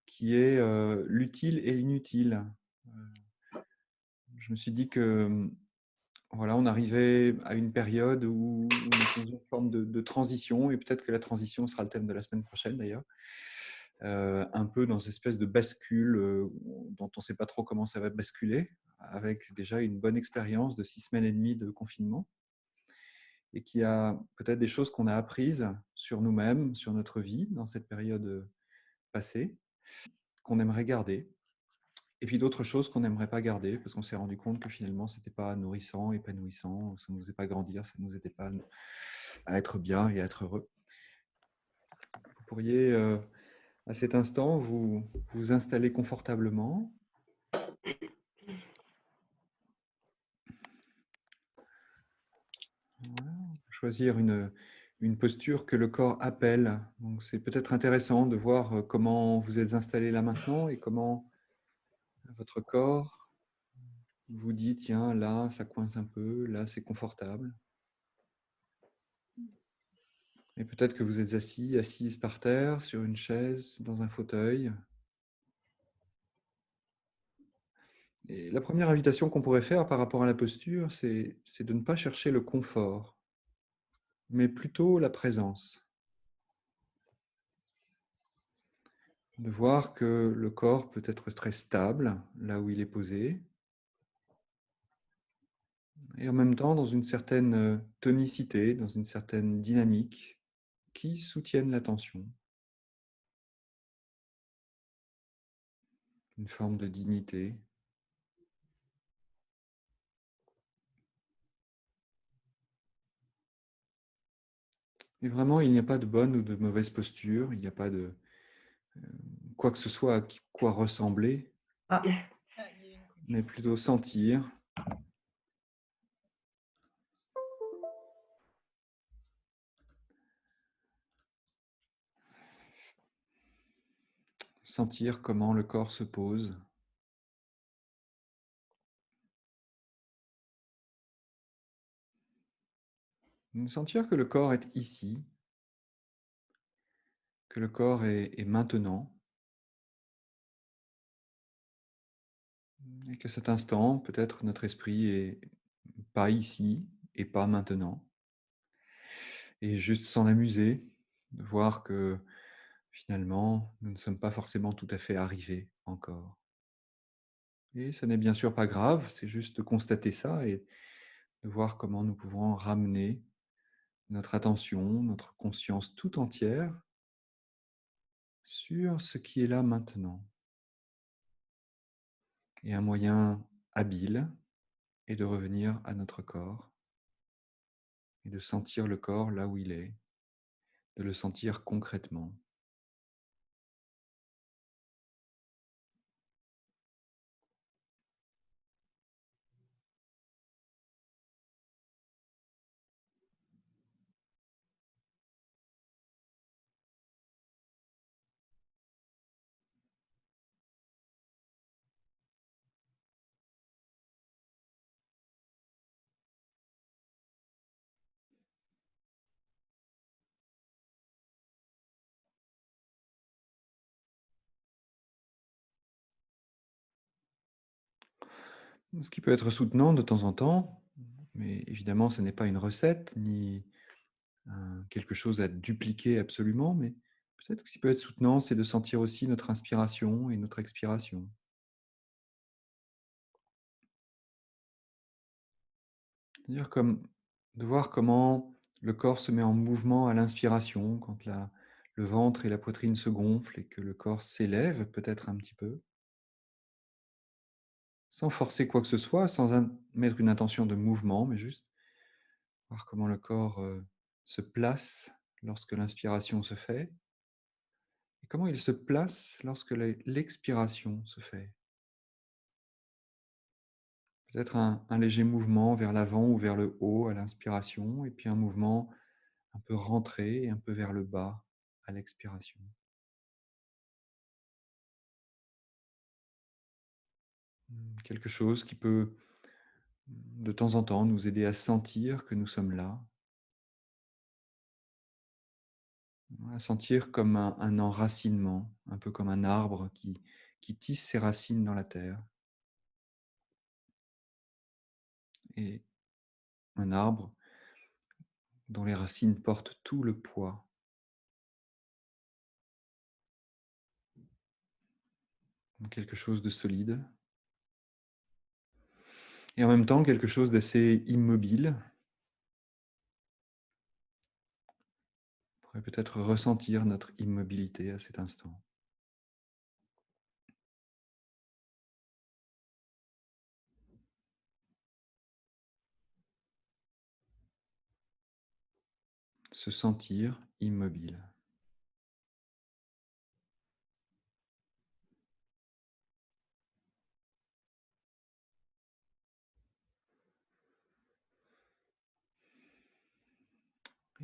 qui est l'utile et l'inutile. Je me suis dit que voilà, on arrivait à une période où on est dans une forme de transition, et peut-être que la transition sera le thème de la semaine prochaine d'ailleurs, un peu dans cette espèce de bascule dont on ne sait pas trop comment ça va basculer, avec déjà une bonne expérience de 6 semaines et demie de confinement, et qui a peut-être des choses qu'on a apprises sur nous-mêmes, sur notre vie dans cette période passée, qu'on aimerait garder. Et puis d'autres choses qu'on n'aimerait pas garder parce qu'on s'est rendu compte que finalement, c'était pas nourrissant, épanouissant, ça ne nous faisait pas grandir, ça ne nous aidait pas à être bien et à être heureux. Vous pourriez, à cet instant, vous installer confortablement, voilà, choisir une posture que le corps appelle. Donc, c'est peut-être intéressant de voir comment vous êtes installé là maintenant et comment votre corps vous dit, tiens, là, ça coince un peu, là, c'est confortable. Et peut-être que vous êtes assis, assise par terre, sur une chaise, dans un fauteuil. Et la première invitation qu'on pourrait faire par rapport à la posture, c'est de ne pas chercher le confort, mais plutôt la présence. De voir que le corps peut être très stable là où il est posé, et en même temps dans une certaine tonicité, dans une certaine dynamique qui soutiennent l'attention, une forme de dignité. Et vraiment, il n'y a pas de bonne ou de mauvaise posture, il n'y a pas de quoi que ce soit à quoi ressembler, Ah, mais plutôt sentir, sentir comment le corps se pose, sentir que le corps est ici, que le corps est maintenant, et qu'à cet instant, peut-être notre esprit est pas ici et pas maintenant, et juste s'en amuser, de voir que finalement, nous ne sommes pas forcément tout à fait arrivés encore. Et ça n'est bien sûr pas grave, c'est juste de constater ça et de voir comment nous pouvons ramener notre attention, notre conscience tout entière sur ce qui est là maintenant. Et un moyen habile est de revenir à notre corps et de sentir le corps là où il est, de le sentir concrètement. Ce qui peut être soutenant de temps en temps, mais évidemment ce n'est pas une recette ni quelque chose à dupliquer absolument, mais peut-être que ce qui peut être soutenant, c'est de sentir aussi notre inspiration et notre expiration. C'est-à-dire comme de voir comment le corps se met en mouvement à l'inspiration, quand le ventre et la poitrine se gonflent et que le corps s'élève peut-être un petit peu, sans forcer quoi que ce soit, mettre une intention de mouvement, mais juste voir comment le corps se place lorsque l'inspiration se fait et comment il se place lorsque l'expiration se fait. Peut-être un léger mouvement vers l'avant ou vers le haut à l'inspiration, et puis un mouvement un peu rentré et un peu vers le bas à l'expiration. Quelque chose qui peut, de temps en temps, nous aider à sentir que nous sommes là, à sentir comme un enracinement, un peu comme un arbre qui tisse ses racines dans la terre. Et un arbre dont les racines portent tout le poids, quelque chose de solide, et en même temps quelque chose d'assez immobile. On pourrait peut-être ressentir notre immobilité à cet instant. Se sentir immobile.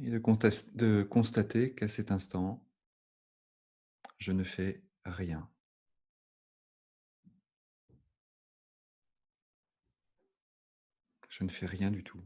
Et de constater qu'à cet instant, je ne fais rien. Je ne fais rien du tout.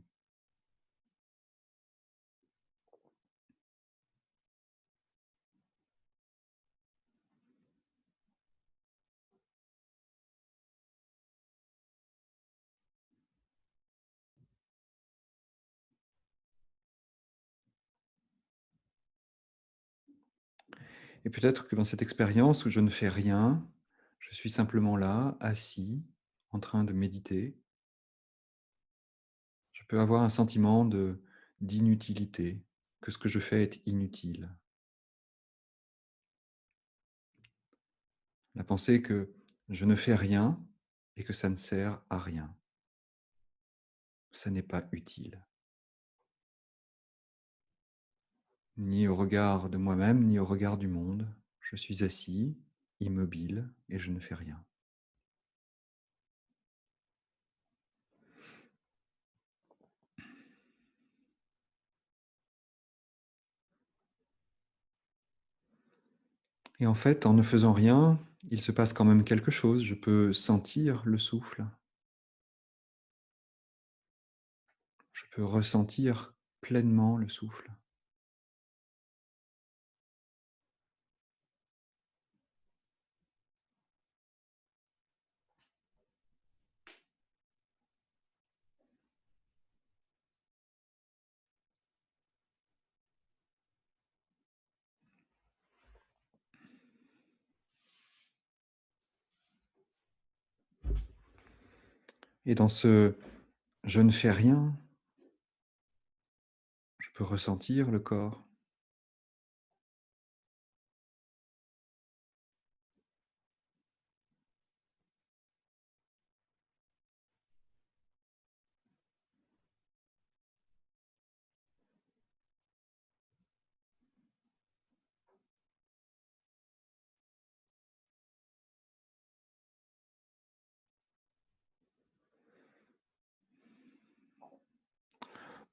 Et peut-être que dans cette expérience où je ne fais rien, je suis simplement là, assis, en train de méditer, je peux avoir un sentiment d'inutilité, que ce que je fais est inutile. La pensée que je ne fais rien et que ça ne sert à rien. Ça n'est pas utile. Ni au regard de moi-même, ni au regard du monde. Je suis assis, immobile, et je ne fais rien. Et en fait, en ne faisant rien, il se passe quand même quelque chose. Je peux sentir le souffle. Je peux ressentir pleinement le souffle. Et dans ce je ne fais rien, je peux ressentir le corps.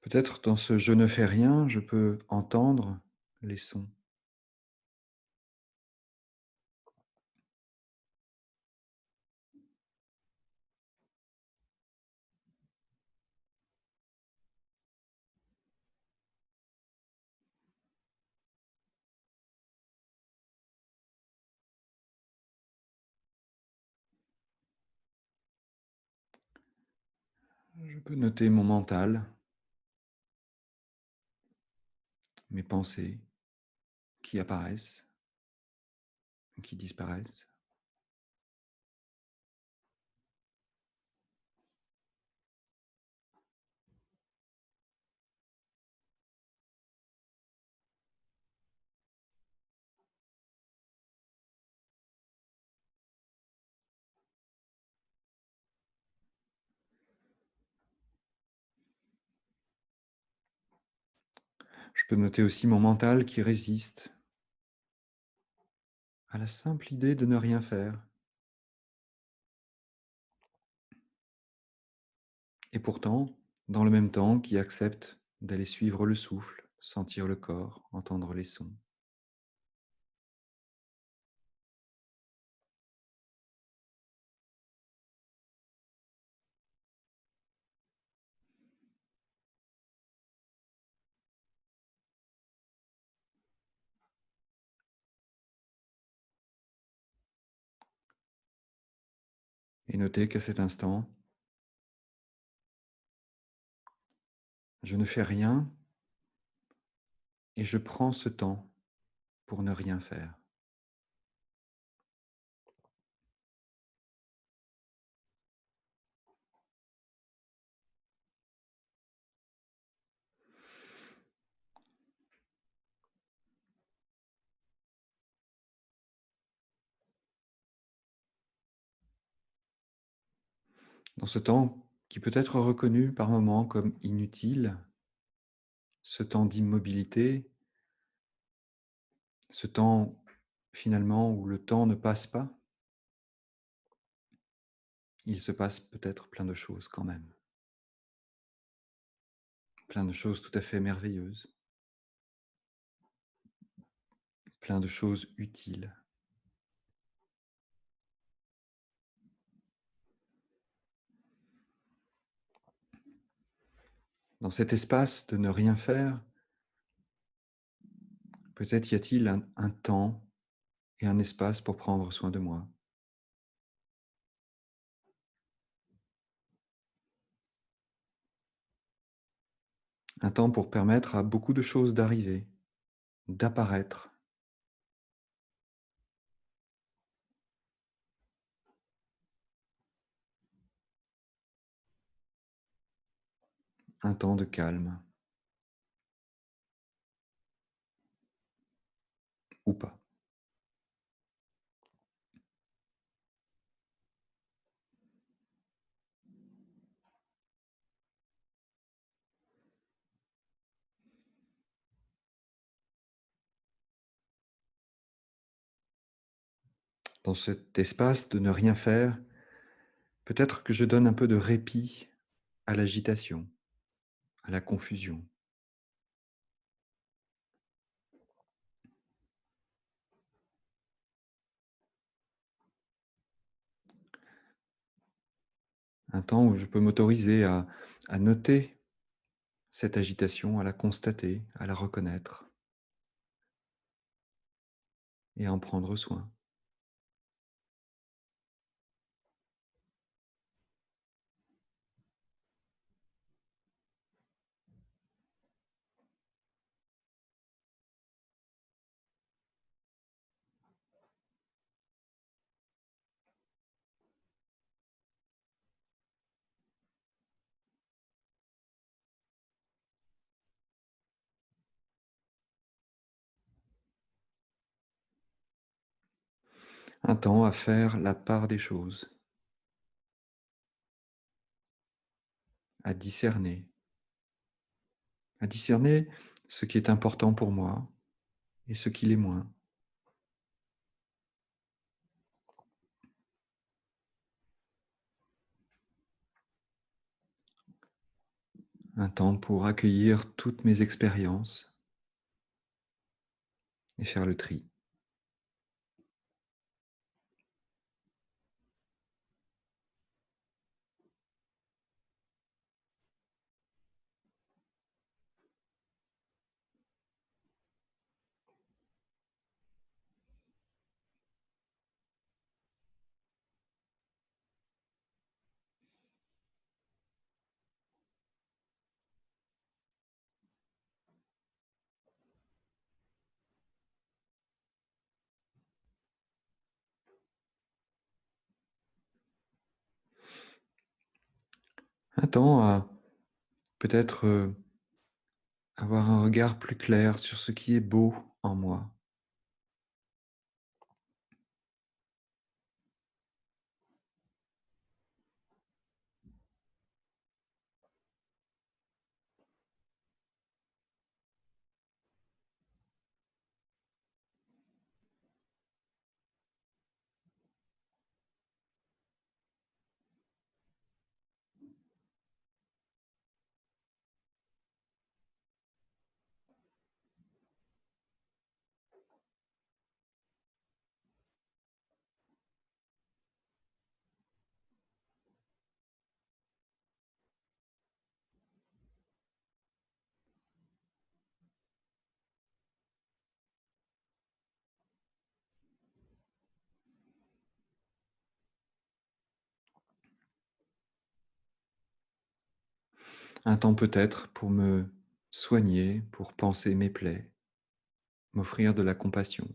Peut-être dans ce je ne fais rien, je peux entendre les sons. Je peux noter mon mental, mes pensées qui apparaissent, qui disparaissent. Je peux noter aussi mon mental qui résiste à la simple idée de ne rien faire. Et pourtant, dans le même temps, qui accepte d'aller suivre le souffle, sentir le corps, entendre les sons. et noter qu'à cet instant, je ne fais rien et je prends ce temps pour ne rien faire. Dans ce temps qui peut être reconnu par moments comme inutile, ce temps d'immobilité, ce temps finalement où le temps ne passe pas, il se passe peut-être plein de choses quand même, plein de choses tout à fait merveilleuses, plein de choses utiles. Dans cet espace de ne rien faire, peut-être y a-t-il un temps et un espace pour prendre soin de moi. Un temps pour permettre à beaucoup de choses d'arriver, d'apparaître. Un temps de calme, ou pas. Dans cet espace de ne rien faire, peut-être que je donne un peu de répit à l'agitation, à la confusion. Un temps où je peux m'autoriser à noter cette agitation, à la constater, à la reconnaître et à en prendre soin. Un temps à faire la part des choses, à discerner, à discerner ce qui est important pour moi et ce qui l'est moins. Un temps pour accueillir toutes mes expériences et faire le tri. Un temps à peut-être avoir un regard plus clair sur ce qui est beau en moi. Un temps peut-être pour me soigner, pour panser mes plaies, m'offrir de la compassion.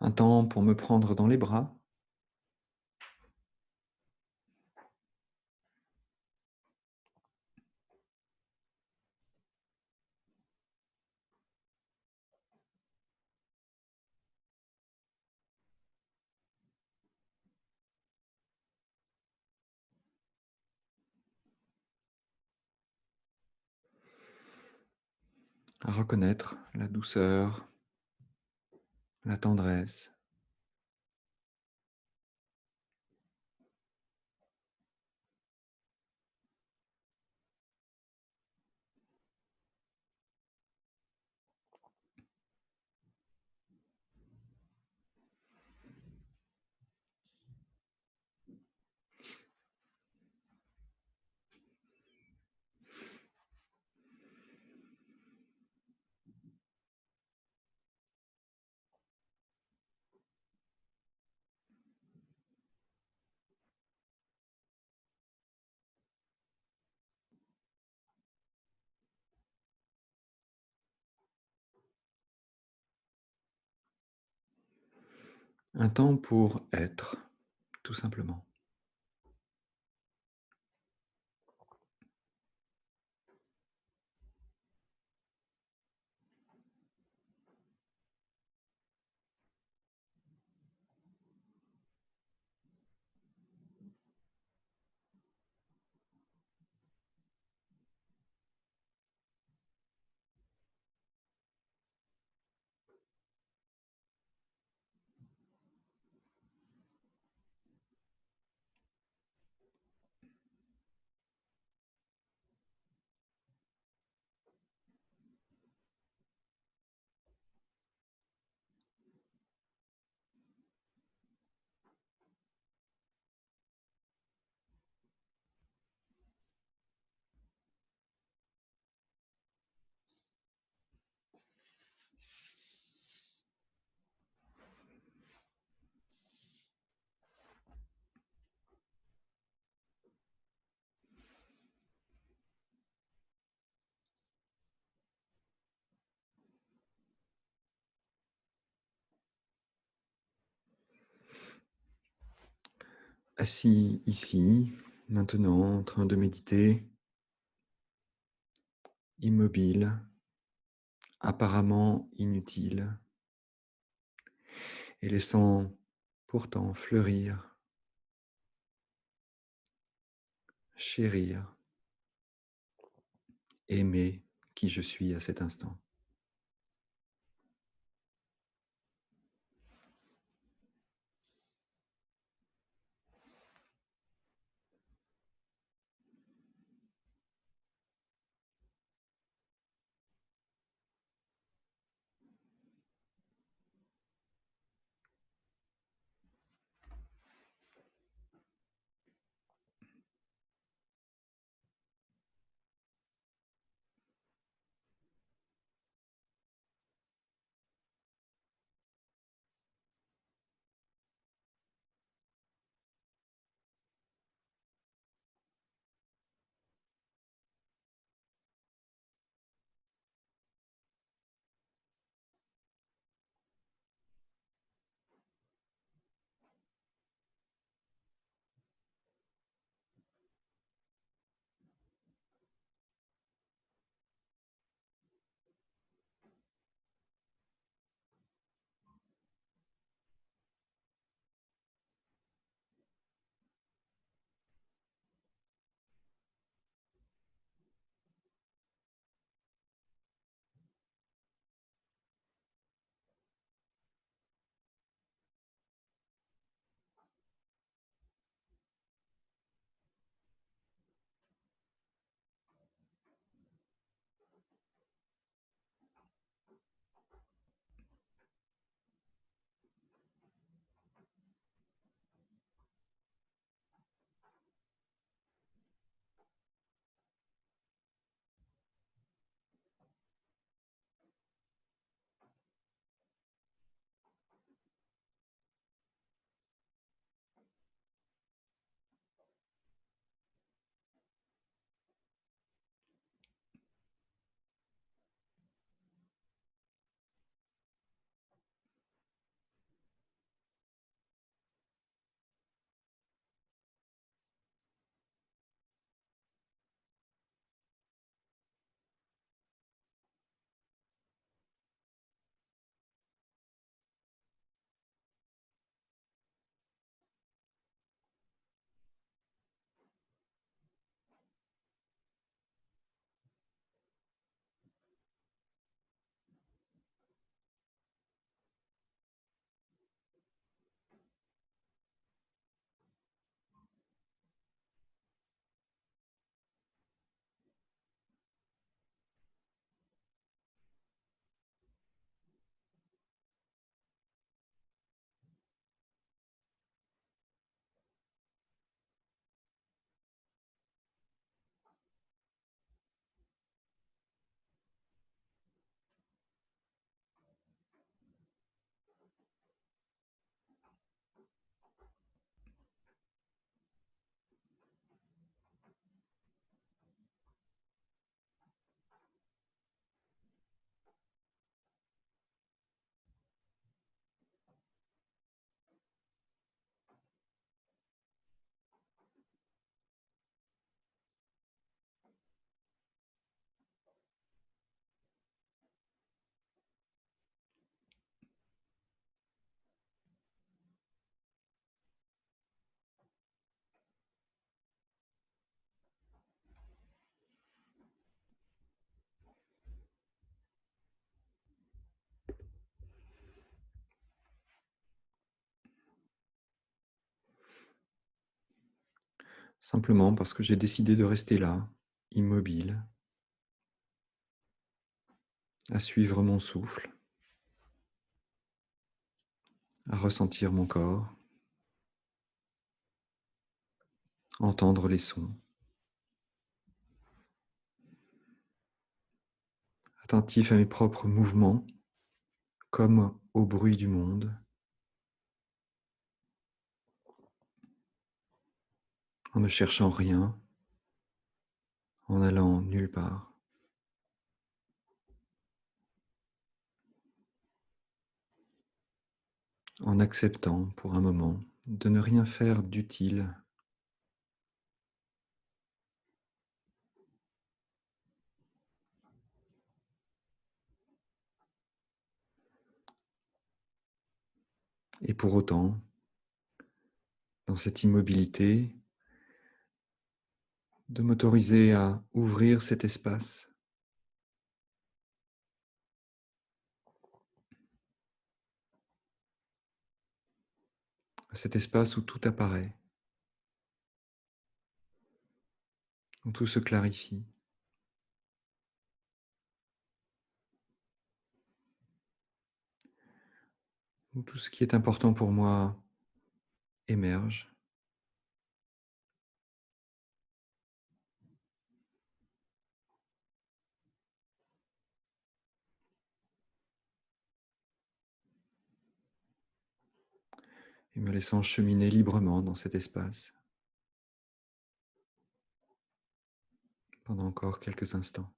Un temps pour me prendre dans les bras, à reconnaître la douceur, la tendresse. Un temps pour être, tout simplement. Assis ici, maintenant, en train de méditer, immobile, apparemment inutile, et laissant pourtant fleurir, chérir, aimer qui je suis à cet instant. simplement parce que j'ai décidé de rester là, immobile, à suivre mon souffle, à ressentir mon corps, entendre les sons, attentif à mes propres mouvements, comme au bruit du monde, en ne cherchant rien, en allant nulle part, en acceptant pour un moment de ne rien faire d'utile, et pour autant, dans cette immobilité, de m'autoriser à ouvrir cet espace, cet espace où tout apparaît, où tout se clarifie, où tout ce qui est important pour moi émerge, et me laissant cheminer librement dans cet espace pendant encore quelques instants.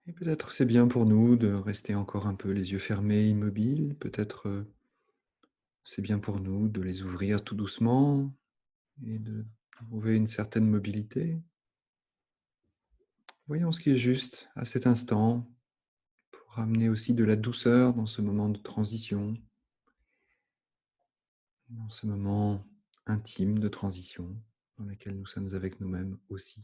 Et peut-être c'est bien pour nous de rester encore un peu les yeux fermés, immobiles. Peut-être c'est bien pour nous de les ouvrir tout doucement et de trouver une certaine mobilité. Voyons ce qui est juste à cet instant pour amener aussi de la douceur dans ce moment de transition, dans ce moment intime de transition. dans laquelle nous sommes avec nous-mêmes aussi.